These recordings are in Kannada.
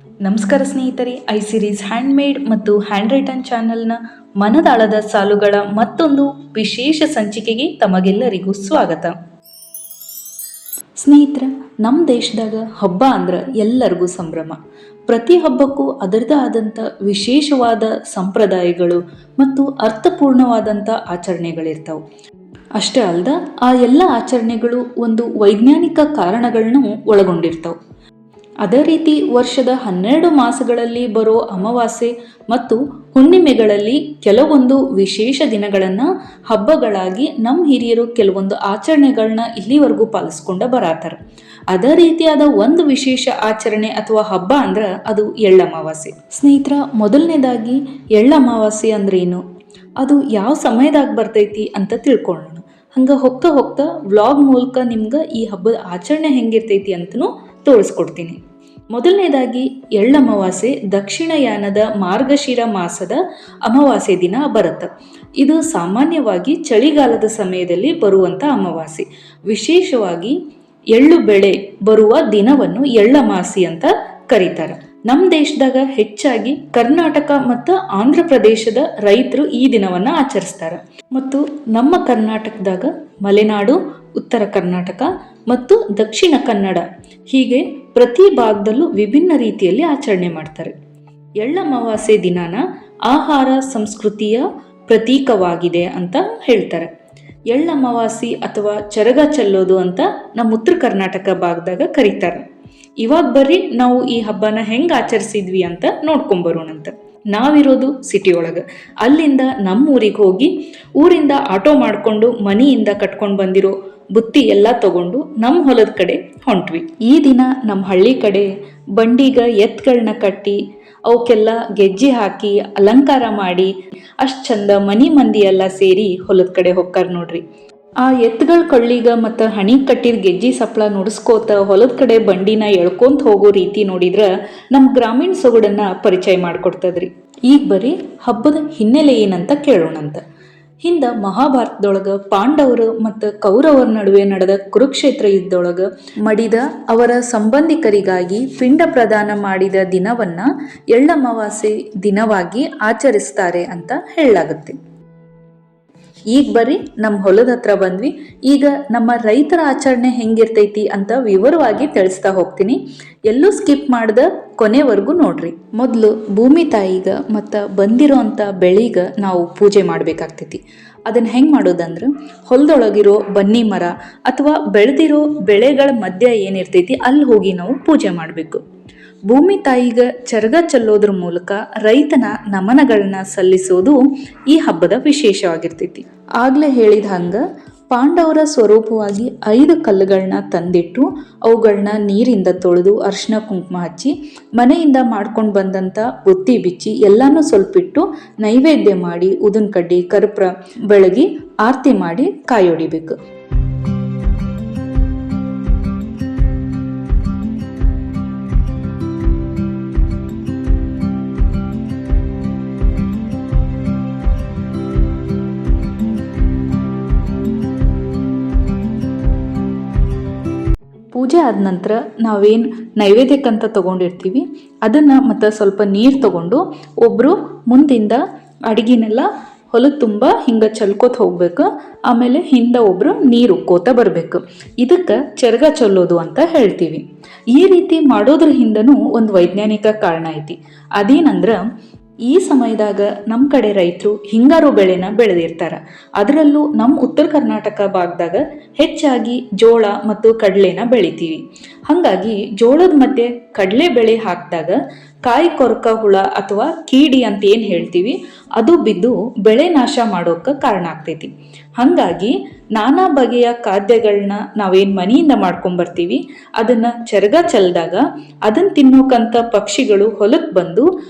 ನಮಸ್ಕಾರ ಸ್ನೇಹಿತರೆ, ಐ ಸಿರೀಸ್ ಹ್ಯಾಂಡ್ಮೇಡ್ ಮತ್ತು ಹ್ಯಾಂಡ್ ರೈಟನ್ ಚಾನೆಲ್ನ ಮನದಾಳದ ಸಾಲುಗಳ ಮತ್ತೊಂದು ವಿಶೇಷ ಸಂಚಿಕೆಗೆ ತಮಗೆಲ್ಲರಿಗೂ ಸ್ವಾಗತ. ಸ್ನೇಹಿತರ, ನಮ್ಮ ದೇಶದಾಗ ಹಬ್ಬ ಅಂದ್ರೆ ಎಲ್ಲರಿಗೂ ಸಂಭ್ರಮ. ಪ್ರತಿ ಹಬ್ಬಕ್ಕೂ ಅದರದೇ ಆದಂಥ ವಿಶೇಷವಾದ ಸಂಪ್ರದಾಯಗಳು ಮತ್ತು ಅರ್ಥಪೂರ್ಣವಾದಂಥ ಆಚರಣೆಗಳಿರ್ತಾವೆ. ಅಷ್ಟೇ ಅಲ್ಲದ ಆ ಎಲ್ಲ ಆಚರಣೆಗಳು ಒಂದು ವೈಜ್ಞಾನಿಕ ಕಾರಣಗಳನ್ನು ಒಳಗೊಂಡಿರ್ತಾವೆ. ಅದೇ ರೀತಿ ವರ್ಷದ 12 ಮಾಸಗಳಲ್ಲಿ ಬರೋ ಅಮಾವಾಸ್ಯೆ ಮತ್ತು ಹುಣ್ಣಿಮೆಗಳಲ್ಲಿ ಕೆಲವೊಂದು ವಿಶೇಷ ದಿನಗಳನ್ನು ಹಬ್ಬಗಳಾಗಿ ನಮ್ಮ ಹಿರಿಯರು ಕೆಲವೊಂದು ಆಚರಣೆಗಳನ್ನ ಇಲ್ಲಿವರೆಗೂ ಪಾಲಿಸ್ಕೊಂಡ ಬರತಾರೆ. ಅದೇ ರೀತಿಯಾದ ಒಂದು ವಿಶೇಷ ಆಚರಣೆ ಅಥವಾ ಹಬ್ಬ ಅಂದ್ರೆ ಅದು ಎಳ್ಳಮಾವಾಸ್ಯೆ. ಸ್ನೇಹಿತರ, ಮೊದಲನೇದಾಗಿ ಎಳ್ಳಮಾವಾಸ್ಯೆ ಅಂದ್ರೆ ಏನು, ಅದು ಯಾವ ಸಮಯದಾಗ ಬರ್ತೈತಿ ಅಂತ ತಿಳ್ಕೊಳ್ಳೋಣ. ಹಂಗೆ ಹೋಗ್ತಾ ಹೋಗ್ತಾ ವ್ಲಾಗ್ ಮೂಲಕ ನಿಮ್ಗೆ ಈ ಹಬ್ಬದ ಆಚರಣೆ ಹೆಂಗಿರ್ತೈತಿ ಅಂತಲೂ ತೋರಿಸ್ಕೊಡ್ತೀನಿ. ಮೊದಲನೇದಾಗಿ ಎಳ್ಳಮಾವಾಸ್ಯೆ ದಕ್ಷಿಣಯಾನದ ಮಾರ್ಗಶಿರ ಮಾಸದ ಅಮಾವಾಸ್ಯೆ ದಿನ ಬರುತ್ತೆ. ಇದು ಸಾಮಾನ್ಯವಾಗಿ ಚಳಿಗಾಲದ ಸಮಯದಲ್ಲಿ ಬರುವಂಥ ಅಮಾವಾಸ್ಯೆ. ವಿಶೇಷವಾಗಿ ಎಳ್ಳು ಬೆಳೆ ಬರುವ ದಿನವನ್ನು ಎಳ್ಳಮಾಸಿ ಅಂತ ಕರೀತಾರೆ. ನಮ್ಮ ದೇಶದಾಗ ಹೆಚ್ಚಾಗಿ ಕರ್ನಾಟಕ ಮತ್ತು ಆಂಧ್ರ ಪ್ರದೇಶದ ರೈತರು ಈ ದಿನವನ್ನು ಆಚರಿಸ್ತಾರೆ. ಮತ್ತು ನಮ್ಮ ಕರ್ನಾಟಕದಾಗ ಮಲೆನಾಡು, ಉತ್ತರ ಕರ್ನಾಟಕ ಮತ್ತು ದಕ್ಷಿಣ ಕನ್ನಡ ಹೀಗೆ ಪ್ರತಿ ಭಾಗದಲ್ಲೂ ವಿಭಿನ್ನ ರೀತಿಯಲ್ಲಿ ಆಚರಣೆ ಮಾಡ್ತಾರೆ. ಎಳ್ಳಮಾವಾಸ್ಯೆ ದಿನಾನ ಆಹಾರ ಸಂಸ್ಕೃತಿಯ ಪ್ರತೀಕವಾಗಿದೆ ಅಂತ ಹೇಳ್ತಾರೆ. ಎಳ್ಳಮಾವಾಸ್ಯೆ ಅಥವಾ ಚರಗ ಚೆಲ್ಲೋದು ಅಂತ ನಮ್ಮ ಉತ್ತರ ಕರ್ನಾಟಕ ಭಾಗದಾಗ ಕರೀತಾರೆ. ಇವಾಗ ಬರ್ರಿ ನಾವು ಈ ಹಬ್ಬನ ಹೆಂಗೆ ಆಚರಿಸಿದ್ವಿ ಅಂತ ನೋಡ್ಕೊಂಬರೋಣಂತ. ನಾವಿರೋದು ಸಿಟಿ ಒಳಗೆ. ಅಲ್ಲಿಂದ ನಮ್ಮ ಊರಿಗೆ ಹೋಗಿ ಊರಿಂದ ಆಟೋ ಮಾಡಿಕೊಂಡು ಮನೆಯಿಂದ ಕಟ್ಕೊಂಡು ಬಂದಿರೋ ಬುತ್ತಿ ಎಲ್ಲ ತಗೊಂಡು ನಮ್ಮ ಹೊಲದ ಕಡೆ ಹೊಂಟ್ವಿ. ಈ ದಿನ ನಮ್ಮ ಹಳ್ಳಿ ಕಡೆ ಬಂಡಿಗ ಎತ್ತುಗಳನ್ನ ಕಟ್ಟಿ ಅವಕ್ಕೆಲ್ಲ ಗೆಜ್ಜೆ ಹಾಕಿ ಅಲಂಕಾರ ಮಾಡಿ ಅಷ್ಟು ಚಂದ ಮಂದಿ ಎಲ್ಲ ಸೇರಿ ಹೊಲದ ಕಡೆ ಹೋಗ್ತಾರೆ ನೋಡ್ರಿ. ಆ ಎತ್ತುಗಳ ಕೊಳ್ಳಿಗ ಮತ್ತು ಹಣಿ ಕಟ್ಟಿದ ಗೆಜ್ಜಿ ಸಪ್ಪಳ ನುಡಿಸ್ಕೋತ ಹೊಲದ ಕಡೆ ಬಂಡಿನ ಎಳ್ಕೊಂತ ಹೋಗೋ ರೀತಿ ನೋಡಿದ್ರೆ ನಮ್ಮ ಗ್ರಾಮೀಣ ಸೊಗಡನ್ನ ಪರಿಚಯ ಮಾಡಿಕೊಡ್ತದ್ರಿ. ಈಗ ಬರೀ ಹಬ್ಬದ ಹಿನ್ನೆಲೆ ಏನಂತ ಕೇಳೋಣಂತ. ಹಿಂದೆ ಮಹಾಭಾರತದೊಳಗೆ ಪಾಂಡವರು ಮತ್ತು ಕೌರವರ ನಡುವೆ ನಡೆದ ಕುರುಕ್ಷೇತ್ರ ಯುದ್ಧದೊಳಗೆ ಮಡಿದ ಅವರ ಸಂಬಂಧಿಕರಿಗಾಗಿ ಪಿಂಡ ಪ್ರದಾನ ಮಾಡಿದ ದಿನವನ್ನ ಎಳ್ಳಮಾವಾಸ್ಯೆ ದಿನವಾಗಿ ಆಚರಿಸ್ತಾರೆ ಅಂತ ಹೇಳಲಾಗುತ್ತೆ. ಈಗ ಬರ್ರಿ ನಮ್ಮ ಹೊಲದ ಹತ್ರ ಬಂದ್ವಿ. ಈಗ ನಮ್ಮ ರೈತರ ಆಚರಣೆ ಹೆಂಗಿರ್ತೈತಿ ಅಂತ ವಿವರವಾಗಿ ತಿಳಿಸ್ತಾ ಹೋಗ್ತೀನಿ. ಎಲ್ಲೂ ಸ್ಕಿಪ್ ಮಾಡ್ದ ಕೊನೆವರೆಗೂ ನೋಡ್ರಿ. ಮೊದಲು ಭೂಮಿ ತಾಯಿಗ ಮತ್ತು ಬಂದಿರೋ ಅಂಥ ಬೆಳಿಗ ನಾವು ಪೂಜೆ ಮಾಡಬೇಕಾಗ್ತೈತಿ. ಅದನ್ನು ಹೆಂಗೆ ಮಾಡೋದಂದ್ರೆ, ಹೊಲದೊಳಗಿರೋ ಬನ್ನಿ ಮರ ಅಥವಾ ಬೆಳೆದಿರೋ ಬೆಳೆಗಳ ಮಧ್ಯ ಏನಿರ್ತೈತಿ ಅಲ್ಲಿ ಹೋಗಿ ನಾವು ಪೂಜೆ ಮಾಡಬೇಕು. ಭೂಮಿ ತಾಯಿಗ ಚರಗ ಚೆಲ್ಲೋದ್ರ ಮೂಲಕ ರೈತನ ನಮನಗಳನ್ನ ಸಲ್ಲಿಸೋದು ಈ ಹಬ್ಬದ ವಿಶೇಷವಾಗಿರ್ತೈತಿ. ಆಗ್ಲೇ ಹೇಳಿದ ಹಂಗ ಪಾಂಡವರ ಸ್ವರೂಪವಾಗಿ 5 ಕಲ್ಲುಗಳನ್ನ ತಂದಿಟ್ಟು ಅವುಗಳನ್ನ ನೀರಿಂದ ತೊಳೆದು ಅರ್ಶಿನ ಕುಂಕುಮ ಹಚ್ಚಿ ಮನೆಯಿಂದ ಮಾಡ್ಕೊಂಡು ಬಂದಂಥ ಬುತ್ತಿ ಬಿಚ್ಚಿ ಎಲ್ಲಾನು ಸ್ವಲ್ಪಿಟ್ಟು ನೈವೇದ್ಯ ಮಾಡಿ ಉದಿನ ಕಡ್ಡಿ ಕರ್ಪೂರ ಬೆಳಗಿ ಆರತಿ ಮಾಡಿ ಕಾಯೊಡಿಬೇಕು. ಪೂಜೆ ಆದ ನಂತರ ನಾವೇನು ನೈವೇದ್ಯಕ್ಕಂತ ತೊಗೊಂಡಿರ್ತೀವಿ ಅದನ್ನು ಮತ್ತು ಸ್ವಲ್ಪ ನೀರು ತಗೊಂಡು ಒಬ್ಬರು ಮುಂದಿಂದ ಅಡುಗೆನೆಲ್ಲ ಹೊಲದ ತುಂಬ ಹಿಂಗೆ ಚಲ್ಕೋತ ಹೋಗ್ಬೇಕು. ಆಮೇಲೆ ಹಿಂದೆ ಒಬ್ಬರು ನೀರು ಉಕ್ಕೋತ ಬರಬೇಕು. ಇದಕ್ಕೆ ಚರಗ ಚೆಲ್ಲೋದು ಅಂತ ಹೇಳ್ತೀವಿ. ಈ ರೀತಿ ಮಾಡೋದ್ರ ಹಿಂದನೂ ಒಂದು ವೈಜ್ಞಾನಿಕ ಕಾರಣ ಐತಿ. ಅದೇನಂದ್ರೆ, ಈ ಸಮಯದಾಗ ನಮ್ಮ ಕಡೆ ರೈತರು ಹಿಂಗಾರು ಬೆಳೆನ ಬೆಳೆದಿರ್ತಾರೆ. ಅದರಲ್ಲೂ ನಮ್ಮ ಉತ್ತರ ಕರ್ನಾಟಕ ಭಾಗದಾಗ ಹೆಚ್ಚಾಗಿ ಜೋಳ ಮತ್ತು ಕಡಲೆನ ಬೆಳಿತೀವಿ. ಹಾಗಾಗಿ ಜೋಳದ ಮಧ್ಯೆ ಕಡಲೆ ಬೆಳೆ ಹಾಕಿದಾಗ ಕಾಯಿ ಕೊರಕ ಹುಳ ಅಥವಾ ಕೀಡಿ ಅಂತ ಏನು ಹೇಳ್ತೀವಿ ಅದು ಬಿದ್ದು ಬೆಳೆ ನಾಶ ಮಾಡೋಕೆ ಕಾರಣ ಆಗ್ತೈತಿ. ಹಾಗಾಗಿ ನಾನಾ ಬಗೆಯ ಖಾದ್ಯಗಳನ್ನ ನಾವೇನು ಮನೆಯಿಂದ ಮಾಡ್ಕೊಂಬರ್ತೀವಿ ಅದನ್ನು ಚರಗ ಚೆಲ್ಲಿದಾಗ ಅದನ್ನು ತಿನ್ನೋಕಂಥ ಪಕ್ಷಿಗಳು ಹೊಲಕ್ಕೆ ಬಂದು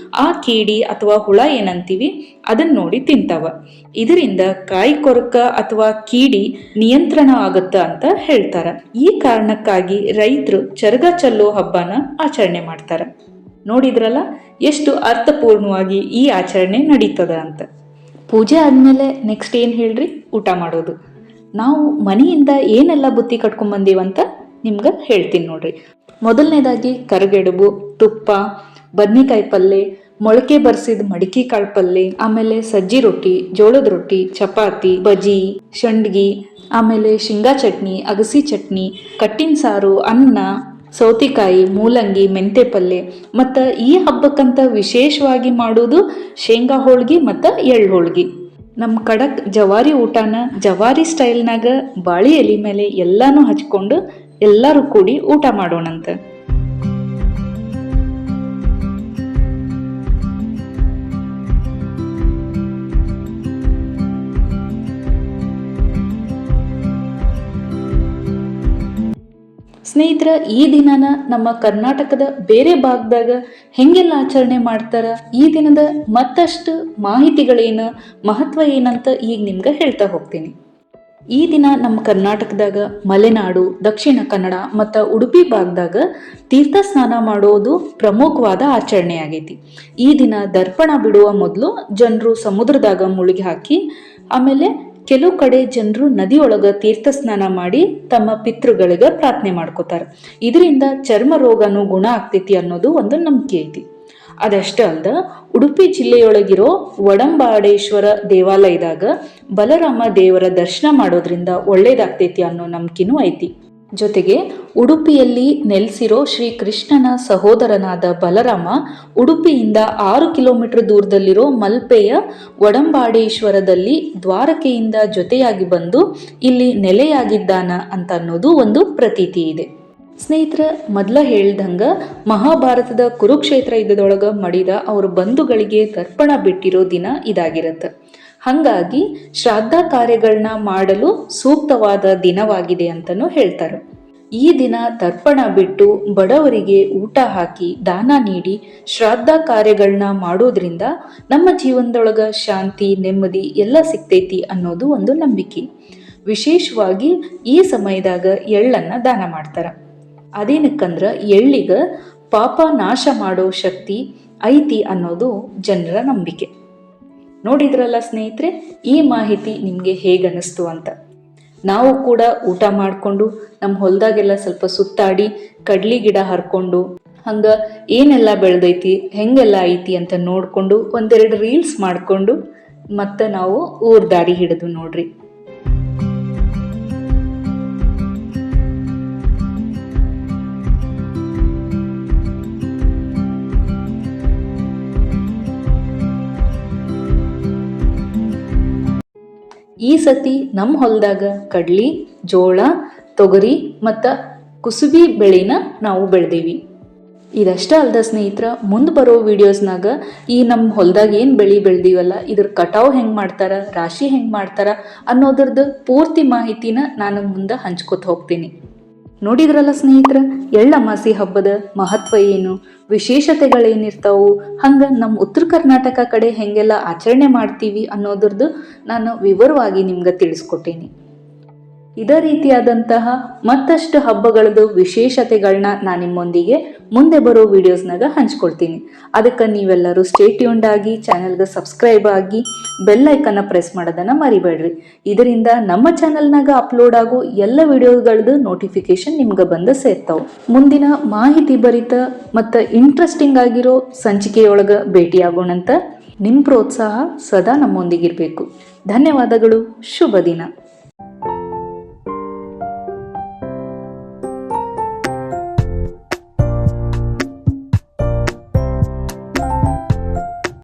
ಆ ಕೀಡಿ ಅಥವಾ ಹುಳ ಏನಂತೀವಿ ಅದನ್ನು ನೋಡಿ ತಿಂತಾವ. ಇದರಿಂದ ಕಾಯಿ ಕೊರಕ ಅಥವಾ ಕೀಡಿ ನಿಯಂತ್ರಣ ಆಗುತ್ತೆ ಅಂತ ಹೇಳ್ತಾರೆ. ಈ ಕಾರಣಕ್ಕಾಗಿ ರೈತರು ಚರಗ ಚೆಲ್ಲೋ ಹಬ್ಬನ ಆಚರಣೆ ಮಾಡ್ತಾರೆ. ನೋಡಿದ್ರಲ್ಲ ಎಷ್ಟು ಅರ್ಥಪೂರ್ಣವಾಗಿ ಈ ಆಚರಣೆ ನಡೀತದ ಅಂತ. ಪೂಜೆ ಆದಮೇಲೆ ನೆಕ್ಸ್ಟ್ ಏನು ಹೇಳ್ರಿ, ಊಟ ಮಾಡೋದು. ನಾವು ಮನೆಯಿಂದ ಏನೆಲ್ಲ ಬುತ್ತಿ ಕಟ್ಕೊಂಡ್ಬಂದೀವಂತ ನಿಮ್ಗೆ ಹೇಳ್ತೀನಿ ನೋಡ್ರಿ. ಮೊದಲನೇದಾಗಿ ಕರಿಗಡುಬು, ತುಪ್ಪ, ಬದ್ನಿಕಾಯಿ ಪಲ್ಯ, ಮೊಳಕೆ ಬರ್ಸಿದ ಮಡಿಕೆ ಕಾಳು ಪಲ್ಯ, ಆಮೇಲೆ ಸಜ್ಜಿ ರೊಟ್ಟಿ, ಜೋಳದ ರೊಟ್ಟಿ, ಚಪಾತಿ, ಬಜಿ, ಸಂಡ್ಗಿ, ಆಮೇಲೆ ಶೇಂಗಾ ಚಟ್ನಿ, ಅಗಸಿ ಚಟ್ನಿ, ಕಟ್ಟಿನ ಸಾರು, ಅನ್ನ, ಸೌತಿಕಾಯಿ, ಮೂಲಂಗಿ, ಮೆಂತೆ ಪಲ್ಯ. ಮತ್ತು ಈ ಹಬ್ಬಕ್ಕಂತ ವಿಶೇಷವಾಗಿ ಮಾಡೋದು ಶೇಂಗಾ ಹೋಳ್ಗಿ ಮತ್ತು ಎಳ್ಳು ಹೋಳ್ಗಿ. ನಮ್ಮ ಕಡಕ್ ಜವಾರಿ ಊಟನ ಜವಾರಿ ಸ್ಟೈಲ್ನಾಗ ಬಾಳಿ ಎಲೆ ಮೇಲೆ ಎಲ್ಲಾನು ಹಚ್ಕೊಂಡು ಎಲ್ಲರೂ ಕೂಡಿ ಊಟ ಮಾಡೋಣಂತ. ಸ್ನೇಹಿತರ, ಈ ದಿನನ ನಮ್ಮ ಕರ್ನಾಟಕದ ಬೇರೆ ಭಾಗದಾಗ ಹೆಂಗೆಲ್ಲ ಆಚರಣೆ ಮಾಡ್ತಾರ, ಈ ದಿನದ ಮತ್ತಷ್ಟು ಮಾಹಿತಿಗಳೇನು, ಮಹತ್ವ ಏನಂತ ಈಗ ನಿಮ್ಗೆ ಹೇಳ್ತಾ ಹೋಗ್ತೀನಿ. ಈ ದಿನ ನಮ್ಮ ಕರ್ನಾಟಕದಾಗ ಮಲೆನಾಡು, ದಕ್ಷಿಣ ಕನ್ನಡ ಮತ್ತು ಉಡುಪಿ ಭಾಗದಾಗ ತೀರ್ಥ ಸ್ನಾನ ಮಾಡೋದು ಪ್ರಮುಖವಾದ ಆಚರಣೆ ಆಗೈತಿ. ಈ ದಿನ ದರ್ಪಣ ಬಿಡುವ ಮೊದಲು ಜನರು ಸಮುದ್ರದಾಗ ಮುಳುಗಿ ಹಾಕಿ, ಆಮೇಲೆ ಕೆಲವು ಕಡೆ ಜನರು ನದಿಯೊಳಗ ತೀರ್ಥ ಸ್ನಾನ ಮಾಡಿ ತಮ್ಮ ಪಿತೃಗಳಿಗೆ ಪ್ರಾರ್ಥನೆ ಮಾಡ್ಕೋತಾರೆ. ಇದರಿಂದ ಚರ್ಮ ರೋಗನು ಗುಣ ಆಗ್ತೈತಿ ಅನ್ನೋದು ಒಂದು ನಂಬಿಕೆ ಐತಿ. ಅದಷ್ಟೇ ಅಲ್ದ, ಉಡುಪಿ ಜಿಲ್ಲೆಯೊಳಗಿರೋ ವಡಂಬಾಡೇಶ್ವರ ದೇವಾಲಯದಾಗ ಬಲರಾಮ ದೇವರ ದರ್ಶನ ಮಾಡೋದ್ರಿಂದ ಒಳ್ಳೇದಾಗ್ತೈತಿ ಅನ್ನೋ ನಂಬಿಕೆನೂ ಐತಿ. ಜೊತೆಗೆ ಉಡುಪಿಯಲ್ಲಿ ನೆಲೆಸಿರೋ ಶ್ರೀ ಕೃಷ್ಣನ ಸಹೋದರನಾದ ಬಲರಾಮ ಉಡುಪಿಯಿಂದ 6 ಕಿಲೋಮೀಟರ್ ದೂರದಲ್ಲಿರೋ ಮಲ್ಪೆಯ ವಡಂಬಾಡೇಶ್ವರದಲ್ಲಿ ದ್ವಾರಕೆಯಿಂದ ಜೊತೆಯಾಗಿ ಬಂದು ಇಲ್ಲಿ ನೆಲೆಯಾಗಿದ್ದಾನ ಅಂತ ಅನ್ನೋದು ಒಂದು ಪ್ರತೀತಿ ಇದೆ. ಸ್ನೇಹಿತರ, ಮೊದಲ ಹೇಳ್ದಂಗ ಮಹಾಭಾರತದ ಕುರುಕ್ಷೇತ್ರ ಯುದ್ಧದೊಳಗ ಮಡಿದ ಅವ್ರ ಬಂಧುಗಳಿಗೆ ತರ್ಪಣ ಬಿಟ್ಟಿರೋ ದಿನ ಇದಾಗಿರತ್ತೆ. ಹಾಗಾಗಿ ಶ್ರಾದ್ದ ಕಾರ್ಯಗಳನ್ನ ಮಾಡಲು ಸೂಕ್ತವಾದ ದಿನವಾಗಿದೆ ಅಂತಲೂ ಹೇಳ್ತಾರೆ. ಈ ದಿನ ತರ್ಪಣ ಬಿಟ್ಟು ಬಡವರಿಗೆ ಊಟ ಹಾಕಿ ದಾನ ನೀಡಿ ಶ್ರಾದ್ದ ಕಾರ್ಯಗಳನ್ನ ಮಾಡೋದ್ರಿಂದ ನಮ್ಮ ಜೀವನದೊಳಗ ಶಾಂತಿ, ನೆಮ್ಮದಿ ಎಲ್ಲ ಸಿಗ್ತೈತಿ ಅನ್ನೋದು ಒಂದು ನಂಬಿಕೆ. ವಿಶೇಷವಾಗಿ ಈ ಸಮಯದಾಗ ಎಳ್ಳನ್ನು ದಾನ ಮಾಡ್ತಾರೆ. ಅದೇನಕ್ಕಂದ್ರೆ ಎಳ್ಳಿಗ ಪಾಪ ನಾಶ ಮಾಡೋ ಶಕ್ತಿ ಐತಿ ಅನ್ನೋದು ಜನರ ನಂಬಿಕೆ. ನೋಡಿದ್ರಲ್ಲ ಸ್ನೇಹಿತರೆ, ಈ ಮಾಹಿತಿ ನಿಮಗೆ ಹೇಗೆ ಅನ್ನಿಸ್ತು ಅಂತ. ನಾವು ಕೂಡ ಊಟ ಮಾಡಿಕೊಂಡು ನಮ್ಮ ಹೊಲದಾಗೆಲ್ಲ ಸ್ವಲ್ಪ ಸುತ್ತಾಡಿ ಕಡ್ಲಿ ಗಿಡ ಹರ್ಕೊಂಡು ಹಂಗೆ ಏನೆಲ್ಲ ಬೆಳೆದೈತಿ, ಹೆಂಗೆಲ್ಲ ಐತಿ ಅಂತ ನೋಡಿಕೊಂಡು ಒಂದೆರಡು ರೀಲ್ಸ್ ಮಾಡಿಕೊಂಡು ಮತ್ತೆ ನಾವು ಊರ್ ದಾರಿ ಹಿಡಿದು ನೋಡ್ರಿ. ಈ ಸತಿ ನಮ್ಮ ಹೊಲದಾಗ ಕಡ್ಲಿ, ಜೋಳ, ತೊಗರಿ ಮತ್ತು ಕುಸುಬಿ ಬೆಳೆನ ನಾವು ಬೆಳೆದೇವಿ. ಇದಷ್ಟೇ ಅಲ್ದ ಸ್ನೇಹಿತರ, ಮುಂದೆ ಬರೋ ವಿಡಿಯೋಸ್ನಾಗ ಈ ನಮ್ಮ ಹೊಲದಾಗ ಏನು ಬೆಳೆದೀವಲ್ಲ ಇದ್ರ ಕಟಾವು ಹೆಂಗೆ ಮಾಡ್ತಾರ, ರಾಶಿ ಹೆಂಗೆ ಮಾಡ್ತಾರ ಅನ್ನೋದ್ರದ್ದು ಪೂರ್ತಿ ಮಾಹಿತಿನ ನಾನು ಮುಂದೆ ಹಂಚ್ಕೊತ ಹೋಗ್ತೀನಿ. ನೋಡಿದ್ರಲ್ಲ ಸ್ನೇಹಿತರ, ಎಳ್ಳಮಾಸಿ ಹಬ್ಬದ ಮಹತ್ವ ಏನು, ವಿಶೇಷತೆಗಳೇನಿರ್ತಾವು, ಹಂಗೆ ನಮ್ಮ ಉತ್ತರ ಕರ್ನಾಟಕ ಕಡೆ ಹೆಂಗೆಲ್ಲ ಆಚರಣೆ ಮಾಡ್ತೀವಿ ಅನ್ನೋದ್ರದ್ದು ನಾನು ವಿವರವಾಗಿ ನಿಮ್ಗೆ ತಿಳಿಸ್ಕೊಟ್ಟೇನಿ. ಇದೇ ರೀತಿಯಾದಂತಹ ಮತ್ತಷ್ಟು ಹಬ್ಬಗಳದ್ದು ವಿಶೇಷತೆಗಳನ್ನ ನಾನು ನಿಮ್ಮೊಂದಿಗೆ ಮುಂದೆ ಬರೋ ವಿಡಿಯೋಸ್ನಾಗ ಹಂಚ್ಕೊಳ್ತೀನಿ. ಅದಕ್ಕೆ ನೀವೆಲ್ಲರೂ ಸ್ಟೇ ಟ್ಯೂನ್ಡ್ ಆಗಿ ಚಾನಲ್ಗೆ ಸಬ್ಸ್ಕ್ರೈಬ್ ಆಗಿ ಬೆಲ್ ಐಕನ್ನ ಪ್ರೆಸ್ ಮಾಡೋದನ್ನು ಮರಿಬೇಡ್ರಿ. ಇದರಿಂದ ನಮ್ಮ ಚಾನಲ್ನಾಗ ಅಪ್ಲೋಡ್ ಆಗೋ ಎಲ್ಲ ವಿಡಿಯೋಗಳದ್ದು ನೋಟಿಫಿಕೇಶನ್ ನಿಮ್ಗೆ ಬಂದು ಸೇರ್ತಾವೆ. ಮುಂದಿನ ಮಾಹಿತಿ ಭರಿತ ಮತ್ತು ಇಂಟ್ರೆಸ್ಟಿಂಗ್ ಆಗಿರೋ ಸಂಚಿಕೆಯೊಳಗೆ ಭೇಟಿಯಾಗೋಣಂತ. ನಿಮ್ಮ ಪ್ರೋತ್ಸಾಹ ಸದಾ ನಮ್ಮೊಂದಿಗಿರಬೇಕು. ಧನ್ಯವಾದಗಳು. ಶುಭ ದಿನ.